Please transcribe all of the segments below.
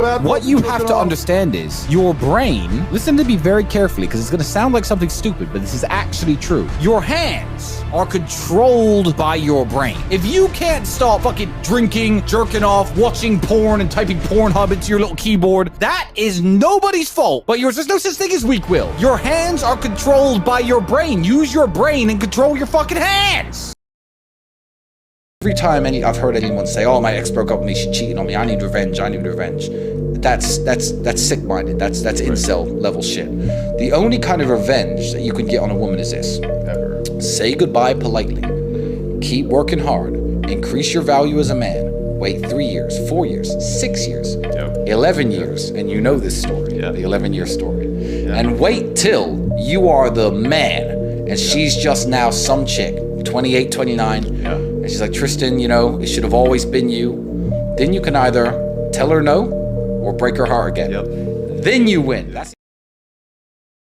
What you have to understand is your brain, listen to me very carefully because it's going to sound like something stupid, but this is actually true. Your hands are controlled by your brain. If you can't stop fucking drinking, jerking off, watching porn, and typing Pornhub into your little keyboard, that is nobody's fault but yours. There's no such thing as weak will. Your hands are controlled by your brain. Use your brain and control your fucking hands. Every time I've heard anyone say, "Oh, my ex broke up with me, she cheated on me, I need revenge, I need revenge," that's sick-minded. That's incel level shit. The only kind of revenge that you can get on a woman is this: say goodbye politely, keep working hard, increase your value as a man, wait 3 years, 4 years, 6 years, 11 years, and you know this story, the 11-year story, and wait till you are the man, and she's just now some chick, 28, 29, and she's like, "Tristan, you know, it should have always been you." Then you can either tell her no or break her heart again. Then you win. That's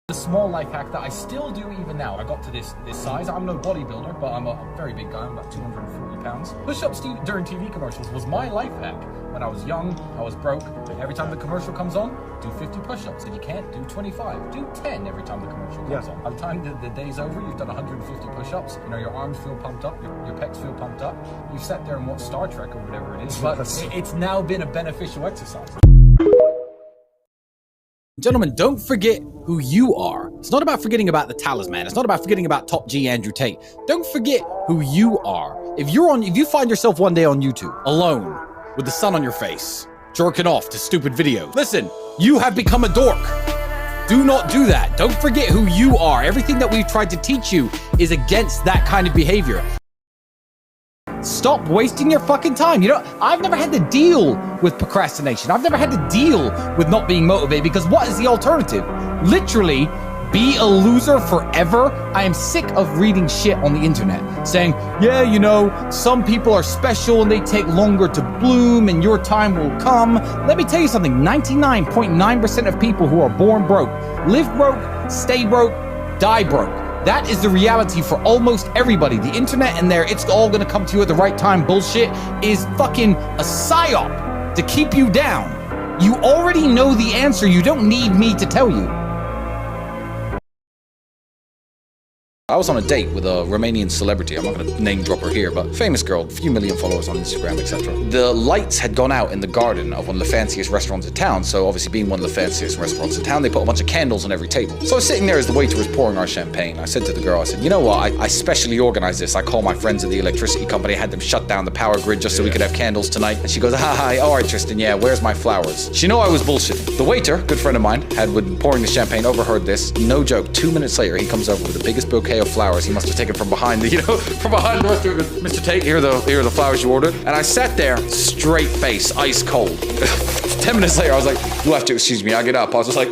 a small life hack that I still do even now. I got to this size. I'm no bodybuilder, but I'm a very big guy. I'm about 240 pounds. Push-ups during TV commercials was my life hack. When I was young, I was broke. Every time the commercial comes on, do 50 push-ups. If you can't, do 25. Do 10 every time the commercial comes on. By the time the day's over, you've done 150 push-ups. You know, your arms feel pumped up, your pecs feel pumped up. You sat there and watched Star Trek or whatever it is, but it's now been a beneficial exercise. Gentlemen, don't forget who you are. It's not about forgetting about the talisman. It's not about forgetting about Top G Andrew Tate. Don't forget who you are. If you find yourself one day on YouTube, alone, with the sun on your face, jerking off to stupid videos, listen, you have become a dork. Do not do that. Don't forget who you are. Everything that we've tried to teach you is against that kind of behavior. Stop wasting your fucking time. You know, I've never had to deal with procrastination. I've never had to deal with not being motivated, because what is the alternative? Literally, be a loser forever? I am sick of reading shit on the internet saying, yeah, you know, some people are special and they take longer to bloom and your time will come. Let me tell you something, 99.9% of people who are born broke, live broke, stay broke, die broke. That is the reality for almost everybody. The internet and it's all gonna come to you at the right time bullshit is fucking a psyop to keep you down. You already know the answer. You don't need me to tell you. I was on a date with a Romanian celebrity. I'm not going to name drop her here, but famous girl, few million followers on Instagram, etc. The lights had gone out in the garden of one of the fanciest restaurants in town, so obviously being one of the fanciest restaurants in town, they put a bunch of candles on every table. So I was sitting there as the waiter was pouring our champagne. I said to the girl, I said, you know what, I specially organized this. I called my friends at the electricity company, I had them shut down the power grid just so we could have candles tonight. And she goes, hi, all right, Tristan, yeah, where's my flowers? She knew I was bullshitting. The waiter, good friend of mine, had been pouring the champagne, overheard this. No joke, 2 minutes later, he comes over with the biggest bouquet of flowers. He must have taken from behind the, from behind the restaurant. Mr. Tate, here are the flowers you ordered. And I sat there, straight face, ice cold. 10 minutes later, I was like, you'll have to excuse me, I get up. I was just like,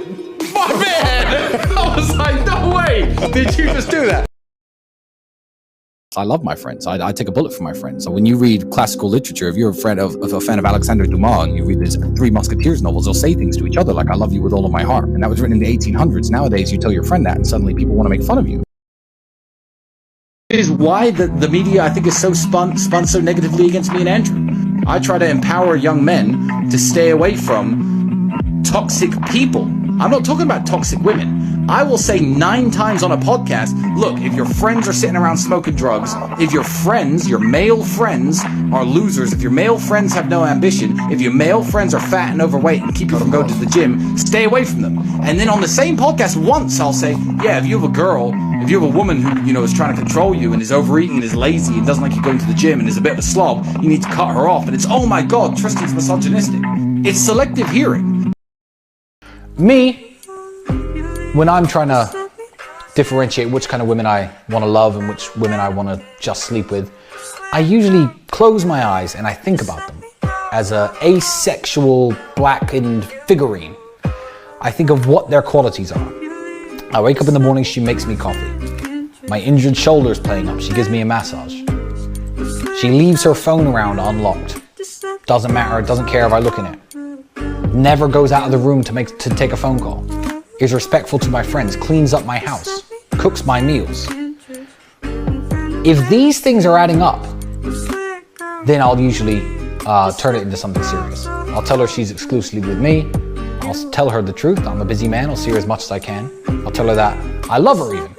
my man! I was like, no way! Did you just do that? I love my friends. I take a bullet for my friends. So when you read classical literature, if you're a fan of Alexander Dumas and you read his Three Musketeers novels, they'll say things to each other like, I love you with all of my heart. And that was written in the 1800s. Nowadays, you tell your friend that and suddenly people want to make fun of you. Is why the media, I think, is so spun so negatively against me and Andrew. I try to empower young men to stay away from toxic people. I'm not talking about toxic women. I will say 9 times on a podcast, look, if your friends are sitting around smoking drugs, if your friends, your male friends, are losers, if your male friends have no ambition, if your male friends are fat and overweight and keep you from going to the gym, stay away from them. And then on the same podcast once, I'll say, yeah, if you have a girl, if you have a woman who, is trying to control you and is overeating and is lazy and doesn't like you going to the gym and is a bit of a slob, you need to cut her off. And it's, oh my God, Tristan's misogynistic. It's selective hearing. Me, when I'm trying to differentiate which kind of women I want to love and which women I want to just sleep with, I usually close my eyes and I think about them as an asexual blackened figurine. I think of what their qualities are. I wake up in the morning, she makes me coffee. My injured shoulder's playing up, she gives me a massage. She leaves her phone around unlocked. Doesn't matter, doesn't care if I look in it. Never goes out of the room to take a phone call. Is respectful to my friends, cleans up my house, cooks my meals. If these things are adding up, then I'll usually turn it into something serious. I'll tell her she's exclusively with me. I'll tell her the truth. I'm a busy man. I'll see her as much as I can. I'll tell her that I love her even.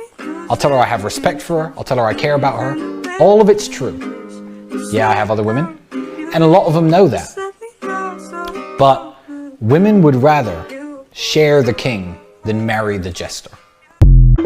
I'll tell her I have respect for her. I'll tell her I care about her. All of it's true. Yeah, I have other women. And a lot of them know that. But women would rather share the king than marry the jester.